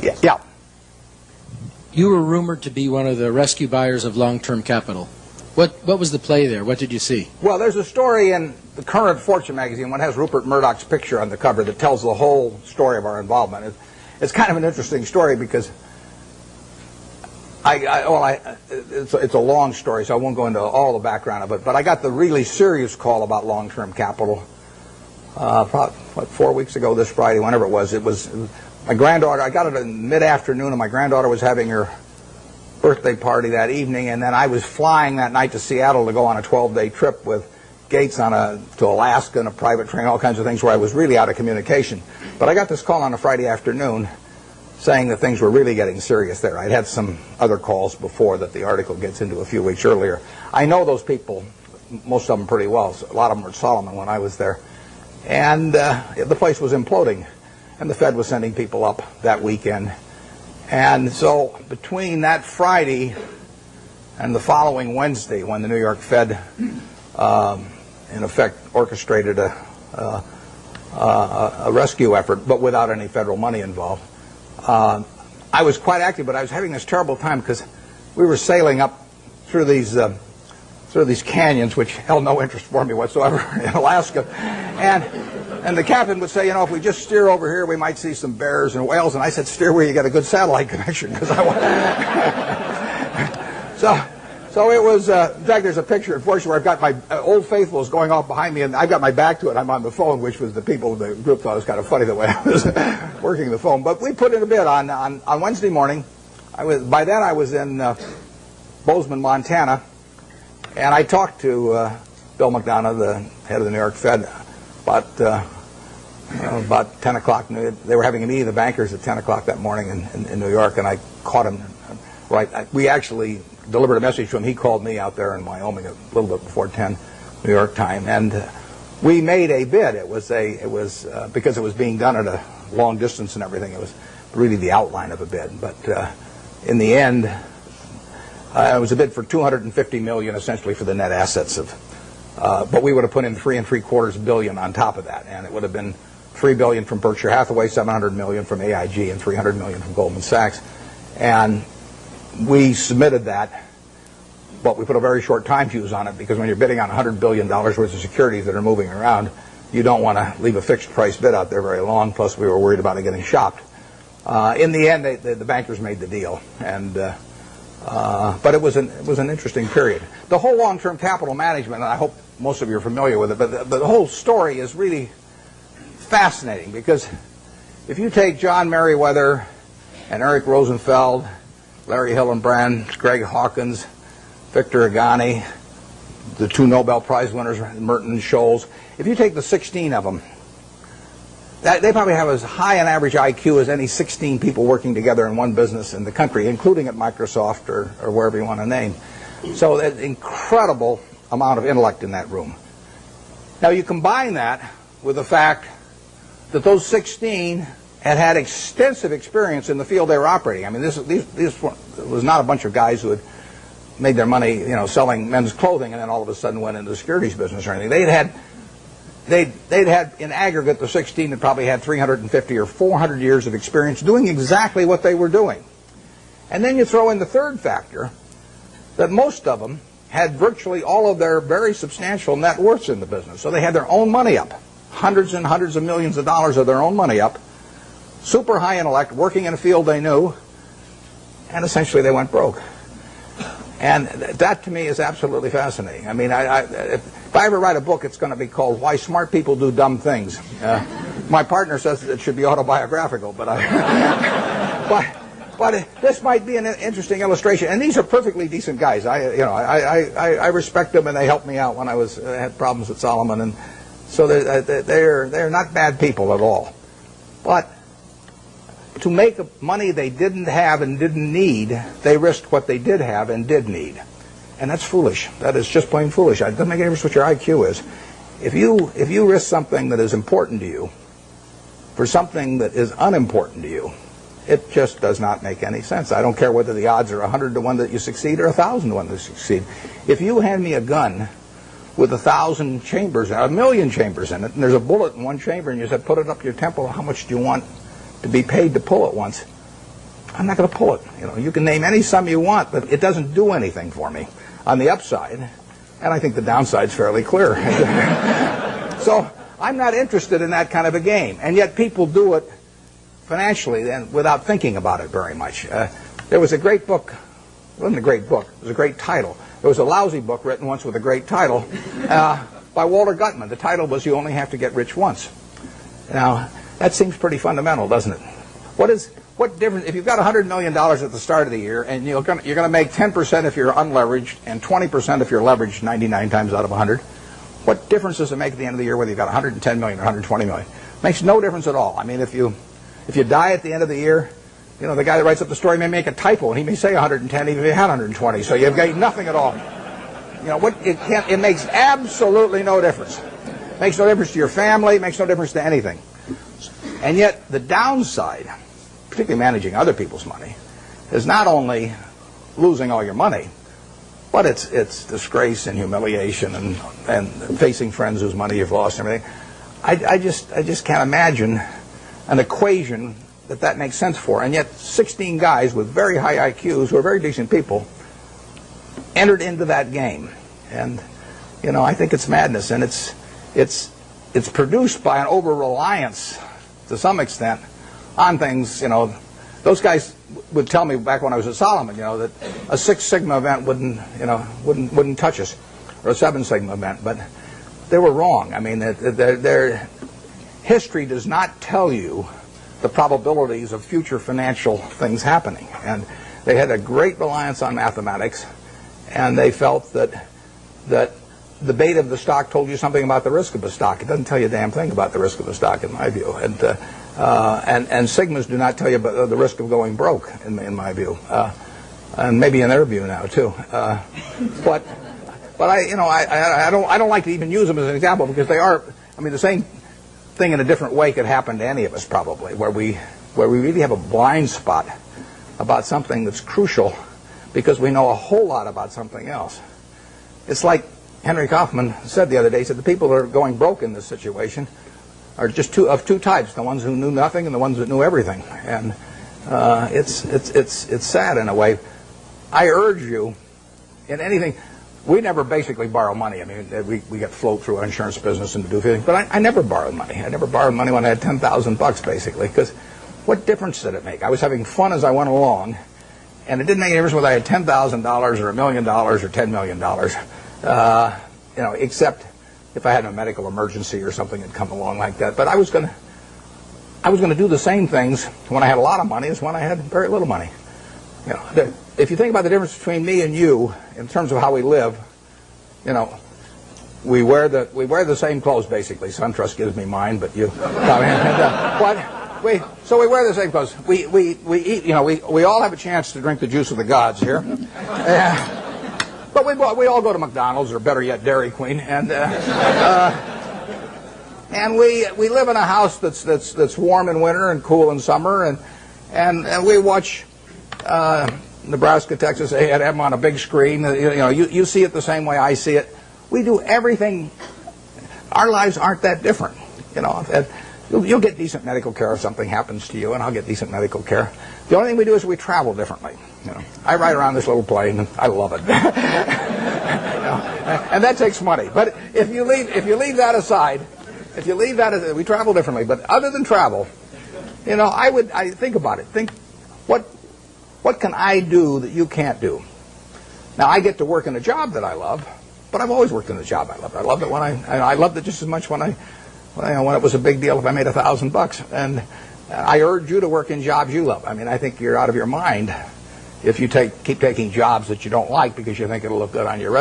Yeah. Yeah. You were rumored to be one of the rescue buyers of long-term capital. What was the play there? What did you see? Well, there's a story in the current Fortune magazine, one has Rupert Murdoch's picture on the cover, that tells the whole story of our involvement. It's kind of an interesting story because it's a long story, so I won't go into all the background of it, but I got the really serious call about long-term capital probably, 4 weeks ago this Friday, whenever it was. It was my granddaughter. I got it in mid-afternoon, and my granddaughter was having her birthday party that evening, and then I was flying that night to Seattle to go on a 12-day trip with Gates to Alaska in a private train, all kinds of things where I was really out of communication. But I got this call on a Friday afternoon saying that things were really getting serious there. I'd had some other calls before that the article gets into a few weeks earlier. I know those people, most of them pretty well. A lot of them were at Solomon when I was there. And the place was imploding, and the Fed was sending people up that weekend. And so between that Friday and the following Wednesday, when the New York Fed, in effect, orchestrated a rescue effort, but without any federal money involved, I was quite active, but I was having this terrible time because we were sailing up through these canyons, which held no interest for me whatsoever, in Alaska. And the captain would say, if we just steer over here, we might see some bears and whales. And I said, steer where you get a good satellite connection, because I want. So it was. In fact, there's a picture, unfortunately, where I've got my Old Faithfuls going off behind me, and I've got my back to it. I'm on the phone, which was the people in the group thought it was kind of funny the way I was working the phone. But we put in a bid on Wednesday morning. By then I was in Bozeman, Montana, and I talked to Bill McDonough, the head of the New York Fed, about 10 o'clock. They were having a meeting of the bankers at 10 o'clock that morning in New York, and I caught him. We actually delivered a message to him. He called me out there in Wyoming a little bit before 10 New York time, and we made a bid. It was because it was being done at a long distance and everything. It was really the outline of a bid, but in the end, it was a bid for $250 million, essentially for the net assets of. But we would have put in $3.75 billion on top of that, and it would have been $3 billion from Berkshire Hathaway, $700 million from AIG, and $300 million from Goldman Sachs. And we submitted that, but we put a very short time fuse on it, because when you're bidding on $100 billion worth of securities that are moving around, you don't want to leave a fixed price bid out there very long. Plus, we were worried about it getting shopped. In the end, the bankers made the deal, and. But it was an interesting period. The whole long-term capital management, and I hope most of you are familiar with it, but the whole story is really fascinating, because if you take John Merriweather and Eric Rosenfeld, Larry Hillenbrand, Greg Hawkins, Victor Agani, the two Nobel Prize winners, Merton and Scholes, if you take the 16 of them, they probably have as high an average IQ as any 16 people working together in one business in the country, including at Microsoft or wherever you want to name. So there's an incredible amount of intellect in that room. Now you combine that with the fact that those 16 had extensive experience in the field they were operating. I mean, this was not a bunch of guys who had made their money, selling men's clothing and then all of a sudden went into the securities business or anything. They'd had, in aggregate, the 16 that probably had 350 or 400 years of experience doing exactly what they were doing. And then you throw in the third factor, that most of them had virtually all of their very substantial net worths in the business. So they had their own money up, hundreds and hundreds of millions of dollars of their own money up, super high intellect, working in a field they knew, and essentially they went broke. And that, to me, is absolutely fascinating. I mean, if I ever write a book, it's going to be called Why Smart People Do Dumb Things. My partner says it should be autobiographical, but this might be an interesting illustration. And these are perfectly decent guys. I respect them, and they helped me out when I had problems with Solomon, and so they're not bad people at all. But to make money they didn't have and didn't need, they risked what they did have and did need. And that's foolish. That is just plain foolish. It doesn't make any difference what your IQ is. If you risk something that is important to you for something that is unimportant to you, it just does not make any sense. I don't care whether the odds are 100 to 1 that you succeed or 1,000 to 1 that you succeed. If you hand me a gun with 1,000 chambers, 1,000,000 chambers in it, and there's a bullet in one chamber, and you said, put it up your temple, how much do you want to be paid to pull it once? I'm not going to pull it. You can name any sum you want, but it doesn't do anything for me on the upside, and I think the downside's fairly clear. So I'm not interested in that kind of a game, and yet people do it financially and without thinking about it very much. There was a great book. It wasn't a great book. It was a great title. There was a lousy book written once with a great title by Walter Gutman. The title was "You Only Have to Get Rich Once." Now, that seems pretty fundamental, doesn't it? What difference if you've got $100 million at the start of the year and you're going to make 10% if you're unleveraged and 20% if you're leveraged 99 times out of 100? What difference does it make at the end of the year whether you've got 110 million or 120 million? Makes no difference at all. I mean, if you die at the end of the year, the guy that writes up the story may make a typo and he may say 110 even if he had 120. So you've got nothing at all. It makes absolutely no difference. It makes no difference to your family. It makes no difference to anything. And yet the downside, particularly managing other people's money, is not only losing all your money, but it's disgrace and humiliation and facing friends whose money you've lost and everything. I just can't imagine an equation that makes sense for. And yet 16 guys with very high IQs who are very decent people entered into that game. And I think it's madness, and it's produced by an over-reliance to some extent on things. Those guys would tell me back when I was at Solomon, that a 6 sigma event wouldn't touch us, or a 7 sigma event, but they were wrong. I mean, their history does not tell you the probabilities of future financial things happening, and they had a great reliance on mathematics, and they felt that the beta of the stock told you something about the risk of the stock. It doesn't tell you a damn thing about the risk of the stock, in my view. And sigmas do not tell you about the risk of going broke, in my view, and maybe in their view now too. But I don't like to even use them as an example because they are. I mean, the same thing in a different way could happen to any of us probably, where we really have a blind spot about something that's crucial because we know a whole lot about something else. It's like Henry Kaufman said the other day. He said the people that are going broke in this situation are just of two types: the ones who knew nothing and the ones that knew everything. And it's sad in a way. I urge you, in anything, we never basically borrow money. I mean, we get float through our insurance business and to do things, but I never borrowed money. I never borrowed money when I had $10,000 basically, because what difference did it make? I was having fun as I went along, and it didn't make any difference whether I had $10,000 or $1 million or $10 million, except if I had a medical emergency or something had come along like that. But I was going to do the same things when I had a lot of money as when I had very little money. If you think about the difference between me and you in terms of how we live, we wear the same clothes basically. SunTrust gives me mine, but you. So we wear the same clothes. We eat. We all have a chance to drink the juice of the gods here. But we all go to McDonald's, or better yet, Dairy Queen, and we live in a house that's warm in winter and cool in summer, and we watch Nebraska, Texas. They have them on a big screen. You see it the same way I see it. We do everything. Our lives aren't that different. You'll get decent medical care if something happens to you, and I'll get decent medical care. The only thing we do is we travel differently. I ride around this little plane, and I love it. And that takes money. But if you leave that aside, we travel differently. But other than travel, I think about it. Think, what can I do that you can't do? Now, I get to work in a job that I love, but I've always worked in a job I loved. I loved it when I loved it just as much when it was a big deal if I made $1,000. And I urge you to work in jobs you love. I mean, I think you're out of your mind if you keep taking jobs that you don't like because you think it'll look good on your resume.